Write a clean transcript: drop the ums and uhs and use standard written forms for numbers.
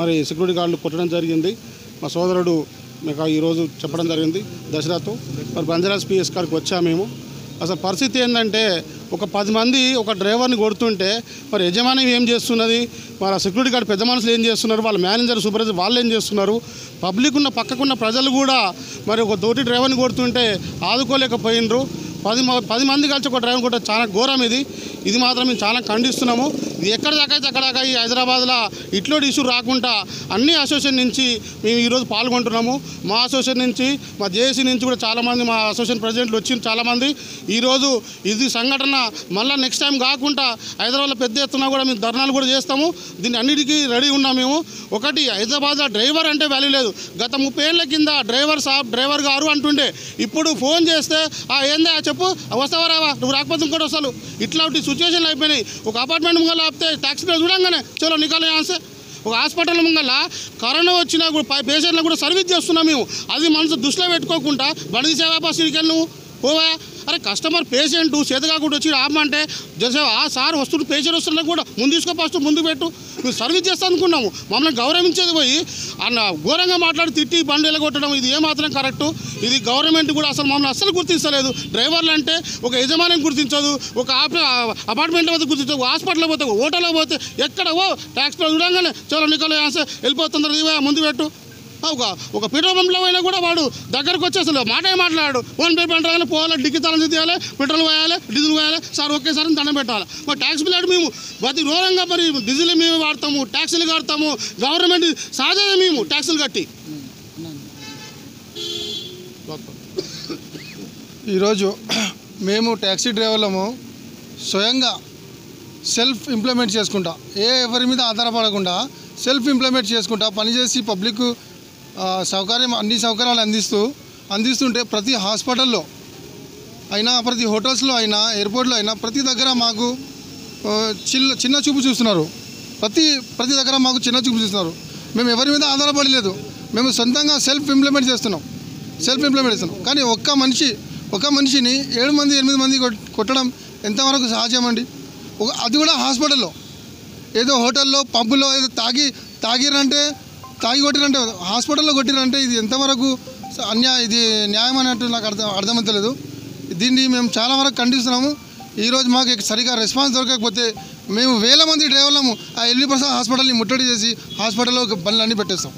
మరి సెక్యూరిటీ గార్డులు కొట్టడం జరిగింది. మా సోదరుడు మీకు ఈరోజు చెప్పడం జరిగింది దసరాతో. మరి బంజారాస్ పిఎస్ కాడికి వచ్చాము మేము. అసలు పరిస్థితి ఏంటంటే ఒక 10 మంది ఒక డ్రైవర్ని కొడుతుంటే మరి యజమాని ఏం చేస్తున్నది, వాళ్ళ సెక్యూరిటీ గార్డ్ పెద్ద మనుషులు ఏం చేస్తున్నారు, వాళ్ళ మేనేజర్ సూపర్వైజర్ వాళ్ళు ఏం చేస్తున్నారు, పబ్లిక్ ఉన్న పక్కకున్న ప్రజలు కూడా మరి ఒక తోటి డ్రైవర్ని కొడుతుంటే ఆదుకోలేకపోయినరు. 10 మంది కలిసి ఒక డ్రైవర్ కొట్ట చాలా ఘోరం. ఇది మాత్రం మేము చాలా ఖండిస్తున్నాము. ఇది ఎక్కడ దాకా అక్కడ ఈ హైదరాబాద్లో ఇట్లాంటి ఇష్యూ రాకుండా అన్ని అసోసియేషన్ నుంచి మేము ఈరోజు పాల్గొంటున్నాము. మా అసోసియేషన్ నుంచి మా జేఏసీ నుంచి కూడా చాలామంది మా అసోసియేషన్ ప్రెసిడెంట్లు వచ్చింది చాలామంది. ఈరోజు ఇది సంఘటన మళ్ళీ నెక్స్ట్ టైం కాకుండా హైదరాబాద్లో పెద్ద ఎత్తున కూడా మేము ధర్నాలు కూడా చేస్తాము. దీన్ని అన్నిటికీ రెడీ ఉన్నాం మేము. ఒకటి హైదరాబాద్లో డ్రైవర్ అంటే వాల్యూ లేదు. గత 30 ఏళ్ల కింద డ్రైవర్ గారు అంటుండే, ఇప్పుడు ఫోన్ చేస్తే ఏందా చెప్పు వస్తావా రావా, నువ్వు రాకపోతే ఇంకోటి వస్తాను. ఇట్లాంటి సిచ్యువేషన్లు అయిపోయినాయి. ఒక అపార్ట్మెంట్ ముంగల ఆపితే ట్యాక్సీ చూడంగానే చలో నికాలే ఆన్సే. ఒక హాస్పిటల్ ముంగల కరోనా వచ్చినా కూడా పేషెంట్లకు కూడా సర్వీస్ చేస్తున్నాం మేము. అది మనసు దృష్టిలో పెట్టుకోకుండా బండి సేవా బస్సుకి నువ్వు పోవా. అరే కస్టమర్ పేషెంట్ చేత కాకుండా వచ్చి ఆపమంటే జసే సార్ వస్తుంటే పేషెంట్ వస్తున్నా కూడా ముందు తీసుకో, ఫస్ట్ ముందు పెట్టు, మేము సర్వీస్ చేస్తా అనుకున్నాము. మమ్మల్ని గౌరవించేది పోయి అన్న ఘోరంగా మాట్లాడి తిట్టి బండి వెళ్ళగొట్టడం ఇది ఏమాత్రం కరెక్టు. ఇది గవర్నమెంట్ కూడా అసలు మమ్మల్ని అస్సలు గుర్తిస్తలేదు. డ్రైవర్లు అంటే ఒక యజమానిని గుర్తించదు, ఒక అపార్ట్మెంట్లో పోతే గుర్తించదు, హాస్పిటల్లో పోతే, హోటల్లో పోతే, ఎక్కడ ట్యాక్స్లో చూడంగానే చలో నికలు వెళ్ళిపోతుంది ముందు పెట్టు. ఒక పెట్రోల్ పంప్లో పోయినా కూడా వాడు దగ్గరకు వచ్చి అసలు మాటే మాట్లాడాడు. 1 పేపర్ అంటారు, పోవాలి, డిగ్రీ తాళం తీయాలి, పెట్రోల్ పోయాలి, డీజిల్ పోయాలి, సార్ ఒకేసారి దండం పెట్టాలి. మరి ట్యాక్స్ బిల్ మేము ప్రతి రోజంగా మరి డీజిల్ మేము వాడతాము, ట్యాక్సీలు కడతాము, గవర్నమెంట్ సాధ్యత మేము ట్యాక్సులు కట్టి. ఈరోజు మేము ట్యాక్సీ డ్రైవర్లము స్వయంగా సెల్ఫ్ ఇంప్లిమెంట్ చేసుకుంటా, ఎవరి మీద ఆధారపడకుండా సెల్ఫ్ ఇంప్లిమెంట్ చేసుకుంటా పనిచేసి పబ్లిక్ అన్ని సౌకర్యాలు అందిస్తుంటే ప్రతి హాస్పిటల్లో అయినా, ప్రతి హోటల్స్లో అయినా, ఎయిర్పోర్ట్లో అయినా ప్రతి దగ్గర మాకు చిన్న చూపు చూస్తున్నారు. ప్రతి దగ్గర మాకు చిన్న చూపు చూస్తున్నారు. మేము ఎవరి మీద ఆధారపడలేదు. మేము సొంతంగా సెల్ఫ్ ఇంప్లిమెంట్ చేస్తున్నాం. కానీ ఒక మనిషిని 7 మంది 8 మంది కొట్టడం ఎంతవరకు సహజమండి? అది కూడా హాస్పిటల్లో, ఏదో హోటల్లో పబ్బులో ఏదో తాగి కొట్టిరంటే, హాస్పిటల్లో కొట్టిరంటే ఇది ఎంతవరకు ఇది న్యాయం అన్నట్టు నాకు అర్థమవుతలేదు. దీన్ని మేము చాలా వరకు ఖండిస్తున్నాము. ఈరోజు మాకు సరిగా రెస్పాన్స్ దొరకకపోతే మేము వేల మంది డ్రైవర్లము ఆ ఎల్వి ప్రసాద్ హాస్పిటల్ని ముట్టడి చేసి హాస్పిటల్లో బండ్లన్నీ పెట్టేస్తాం.